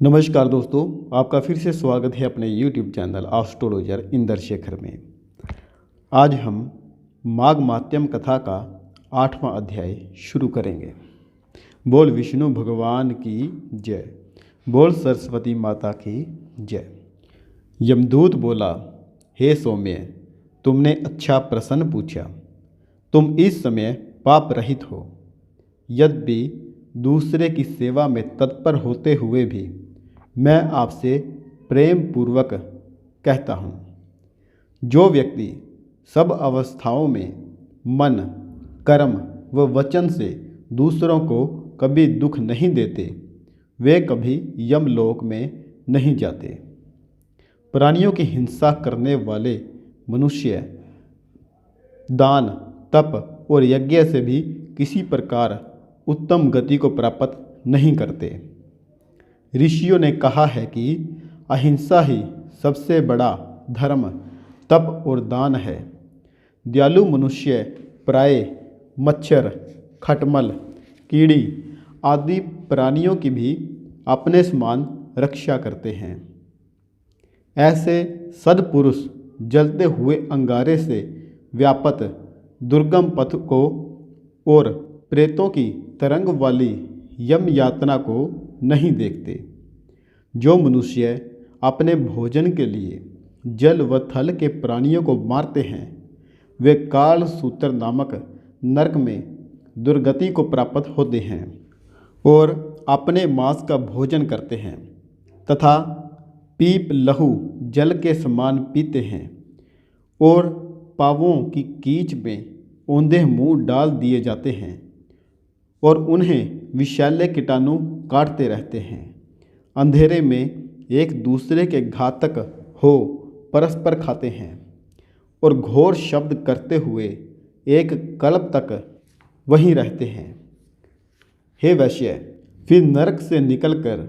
नमस्कार दोस्तों, आपका फिर से स्वागत है अपने YouTube चैनल एस्ट्रोलॉजर इंद्रशेखर में। आज हम माघ मात्यम कथा का 8वां अध्याय शुरू करेंगे। बोल विष्णु भगवान की जय, बोल सरस्वती माता की जय। यमदूत बोला, हे सौम्य, तुमने अच्छा प्रश्न पूछा। तुम इस समय पाप रहित हो। यद्यपि दूसरे की सेवा में तत्पर होते हुए भी मैं आपसे प्रेम पूर्वक कहता हूँ, जो व्यक्ति सब अवस्थाओं में मन, कर्म व वचन से दूसरों को कभी दुख नहीं देते, वे कभी यमलोक में नहीं जाते। प्राणियों की हिंसा करने वाले मनुष्य दान, तप और यज्ञ से भी किसी प्रकार उत्तम गति को प्राप्त नहीं करते। ऋषियों ने कहा है कि अहिंसा ही सबसे बड़ा धर्म, तप और दान है। दयालु मनुष्य प्राय मच्छर, खटमल, कीड़ी आदि प्राणियों की भी अपने समान रक्षा करते हैं। ऐसे सद्पुरुष जलते हुए अंगारे से व्याप्त दुर्गम पथ को और प्रेतों की तरंग वाली यम यातना को नहीं देखते। जो मनुष्य अपने भोजन के लिए जल व थल के प्राणियों को मारते हैं, वे काल सूत्र नामक नरक में दुर्गति को प्राप्त होते हैं और अपने मांस का भोजन करते हैं तथा पीप लहू जल के समान पीते हैं और पावों की कीच में औंधे मुंह डाल दिए जाते हैं और उन्हें विषैले कीटाणु काटते रहते हैं। अंधेरे में एक दूसरे के घातक हो परस्पर खाते हैं और घोर शब्द करते हुए एक कल्प तक वहीं रहते हैं। हे वैश्य, फिर नरक से निकलकर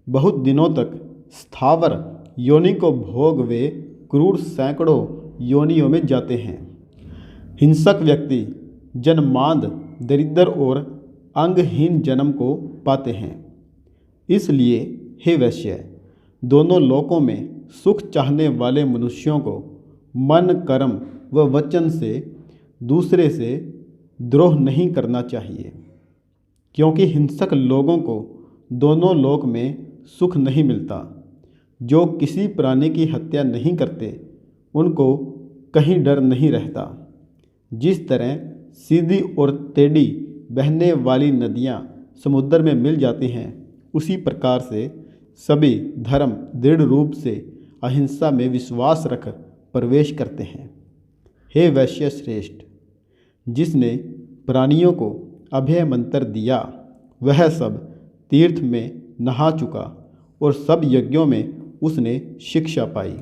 बहुत दिनों तक स्थावर योनि को भोग वे क्रूर सैकड़ों योनियों में जाते हैं। हिंसक व्यक्ति जन्मांध, दरिद्र और अंगहीन जन्म को पाते हैं। इसलिए हे वैश्य, दोनों लोकों में सुख चाहने वाले मनुष्यों को मन, कर्म व वचन से दूसरे से द्रोह नहीं करना चाहिए, क्योंकि हिंसक लोगों को दोनों लोक में सुख नहीं मिलता। जो किसी प्राणी की हत्या नहीं करते, उनको कहीं डर नहीं रहता। जिस तरह सीधी और टेढ़ी बहने वाली नदियाँ समुद्र में मिल जाती हैं, उसी प्रकार से सभी धर्म दृढ़ रूप से अहिंसा में विश्वास रख प्रवेश करते हैं। हे वैश्य श्रेष्ठ, जिसने प्राणियों को अभय मंत्र दिया, वह सब तीर्थ में नहा चुका और सब यज्ञों में उसने शिक्षा पाई।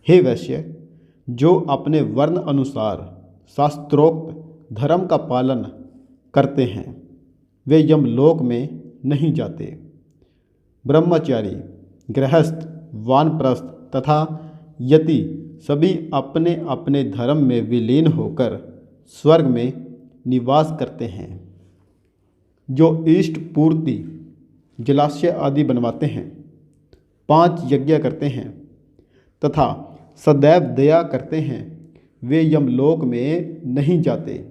हे वैश्य, जो अपने वर्ण अनुसार शास्त्रोक्त धर्म का पालन करते हैं, वे यमलोक में नहीं जाते। ब्रह्मचारी, गृहस्थ, वानप्रस्थ तथा यति सभी अपने अपने धर्म में विलीन होकर स्वर्ग में निवास करते हैं। जो इष्ट पूर्ति, जलाशय आदि बनवाते हैं, 5 यज्ञ करते हैं तथा सदैव दया करते हैं, वे यमलोक में नहीं जाते।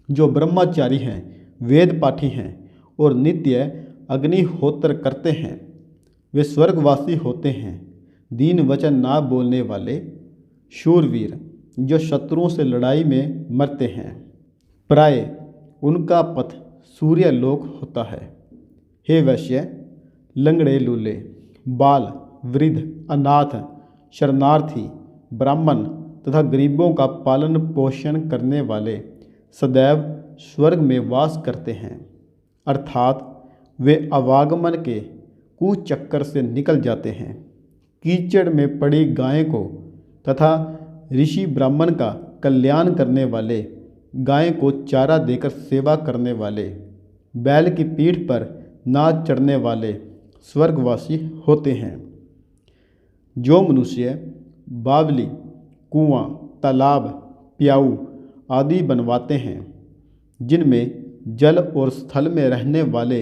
जो ब्रह्मचारी हैं, वेद पाठी हैं और नित्य अग्निहोत्र करते हैं, वे स्वर्गवासी होते हैं। दीन वचन ना बोलने वाले शूरवीर, जो शत्रुओं से लड़ाई में मरते हैं, प्राय उनका पथ सूर्यलोक होता है। हे वैश्य, लंगड़े, लूले, बाल, वृद्ध, अनाथ, शरणार्थी, ब्राह्मण तथा गरीबों का पालन पोषण करने वाले सदैव स्वर्ग में वास करते हैं, अर्थात वे आवागमन के कुचक्कर से निकल जाते हैं। कीचड़ में पड़ी गाय को तथा ऋषि ब्राह्मण का कल्याण करने वाले, गाय को चारा देकर सेवा करने वाले, बैल की पीठ पर नाच चढ़ने वाले स्वर्गवासी होते हैं। जो मनुष्य बावली, कुआं, तालाब, प्याऊ आदि बनवाते हैं, जिनमें जल और स्थल में रहने वाले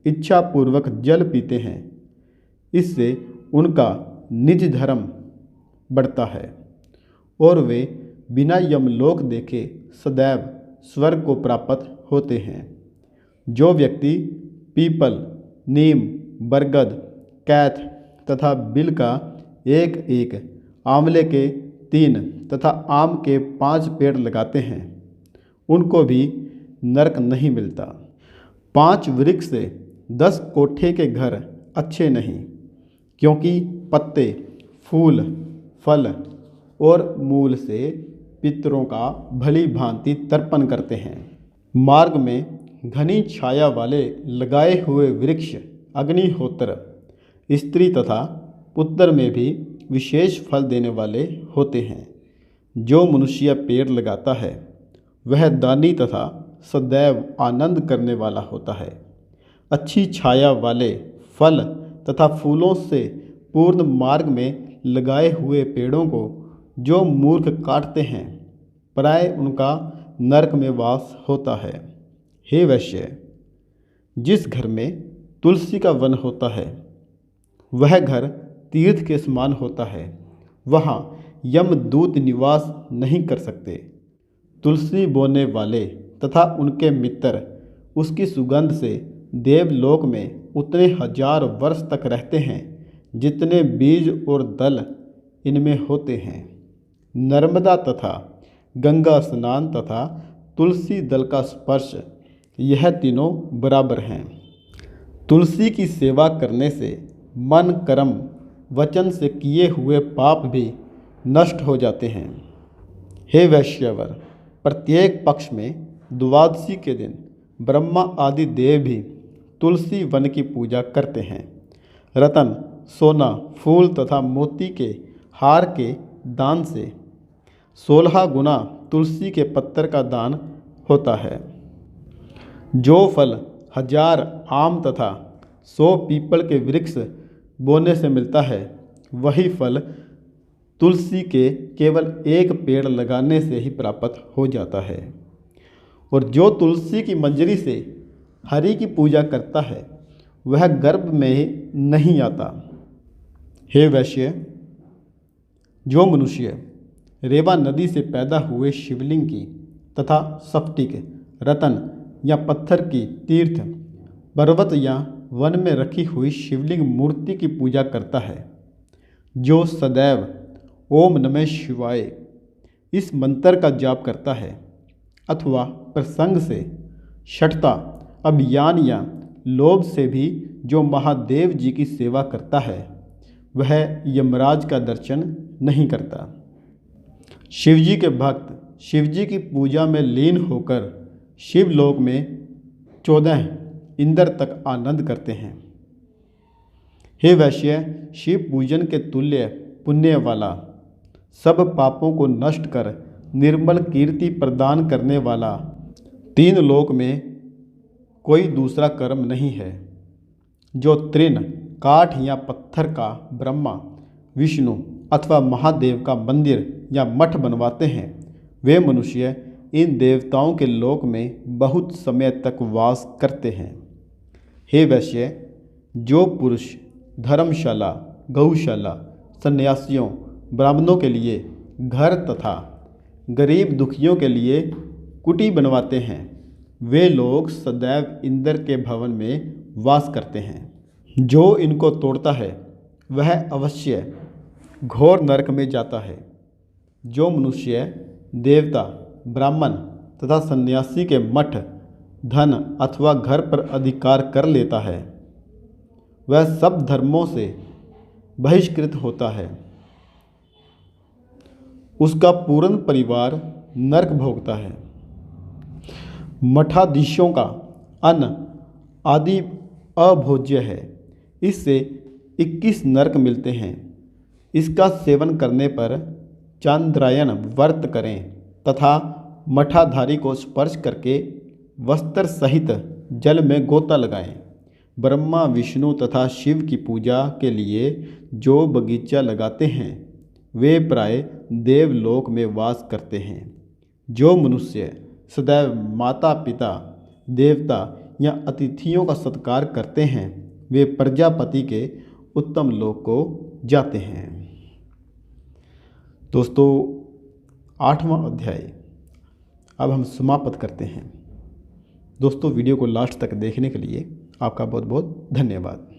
इच्छापूर्वक जल पीते हैं। इससे उनका निज धर्म बढ़ता है और वे बिना यमलोक देखे सदैव स्वर्ग को प्राप्त होते हैं। जो व्यक्ति पीपल, नीम, बरगद, कैथ तथा बिल का एक एक, आंवले के 3 तथा आम के 5 पेड़ लगाते हैं, उनको भी नरक नहीं मिलता। 5 वृक्ष से 10 कोठे के घर अच्छे नहीं, क्योंकि पत्ते, फूल, फल और मूल से पितरों का भली भांति तर्पण करते हैं। मार्ग में घनी छाया वाले लगाए हुए वृक्ष अग्निहोत्र, स्त्री तथा पुत्र में भी विशेष फल देने वाले होते हैं। जो मनुष्य पेड़ लगाता है वह दानी तथा सदैव आनंद करने वाला होता है। अच्छी छाया वाले फल तथा फूलों से पूर्ण मार्ग में लगाए हुए पेड़ों को जो मूर्ख काटते हैं, प्राय उनका नरक में वास होता है। हे वैश्य, जिस घर में तुलसी का वन होता है वह घर तीर्थ के समान होता है। वहाँ यमदूत निवास नहीं कर सकते। तुलसी बोने वाले तथा उनके मित्र उसकी सुगंध से देवलोक में उतने 1000 वर्ष तक रहते हैं जितने बीज और दल इनमें होते हैं। नर्मदा तथा गंगा स्नान तथा तुलसी दल का स्पर्श, यह तीनों बराबर हैं। तुलसी की सेवा करने से मन, कर्म, वचन से किए हुए पाप भी नष्ट हो जाते हैं। हे वैश्यवर, प्रत्येक पक्ष में द्वादशी के दिन ब्रह्मा आदि देव भी तुलसी वन की पूजा करते हैं। रतन, सोना, फूल तथा मोती के हार के दान से 16 गुना तुलसी के पत्तर का दान होता है। जो फल 1000 आम तथा 100 पीपल के वृक्ष बोने से मिलता है, वही फल तुलसी के केवल एक पेड़ लगाने से ही प्राप्त हो जाता है। और जो तुलसी की मंजरी से हरि की पूजा करता है वह गर्भ में नहीं आता। हे वैश्य, जो मनुष्य रेवा नदी से पैदा हुए शिवलिंग की तथा स्फटिक, रतन या पत्थर की तीर्थ, पर्वत या वन में रखी हुई शिवलिंग मूर्ति की पूजा करता है, जो सदैव ओम नमः शिवाय इस मंत्र का जाप करता है, अथवा प्रसंग से, शठता, अभियान या लोभ से भी जो महादेव जी की सेवा करता है, वह यमराज का दर्शन नहीं करता। शिवजी के भक्त शिवजी की पूजा में लीन होकर शिवलोक में 14 इंद्र तक आनंद करते हैं। हे वैश्य, शिव पूजन के तुल्य पुण्य वाला, सब पापों को नष्ट कर निर्मल कीर्ति प्रदान करने वाला 3 लोक में कोई दूसरा कर्म नहीं है। जो तृण, काठ या पत्थर का ब्रह्मा, विष्णु अथवा महादेव का मंदिर या मठ बनवाते हैं, वे मनुष्य इन देवताओं के लोक में बहुत समय तक वास करते हैं। हे वैश्य, जो पुरुष धर्मशाला, गौशाला, सन्यासियों, ब्राह्मणों के लिए घर तथा गरीब दुखियों के लिए कुटी बनवाते हैं, वे लोग सदैव इंद्र के भवन में वास करते हैं। जो इनको तोड़ता है वह अवश्य घोर नरक में जाता है। जो मनुष्य देवता, ब्राह्मण तथा सन्यासी के मठ, धन अथवा घर पर अधिकार कर लेता है, वह सब धर्मों से बहिष्कृत होता है। उसका पूर्ण परिवार नरक भोगता है। मठाधीशों का अन्न आदि अभोज्य है, इससे 21 नरक मिलते हैं। इसका सेवन करने पर चांद्रायन व्रत करें तथा मठाधारी को स्पर्श करके वस्त्र सहित जल में गोता लगाएं। ब्रह्मा, विष्णु तथा शिव की पूजा के लिए जो बगीचा लगाते हैं, वे प्राय देवलोक में वास करते हैं। जो मनुष्य सदैव माता पिता, देवता या अतिथियों का सत्कार करते हैं वे प्रजापति के उत्तम लोक को जाते हैं। दोस्तों 8वां अध्याय अब हम समाप्त करते हैं। दोस्तों वीडियो को लास्ट तक देखने के लिए आपका बहुत बहुत धन्यवाद।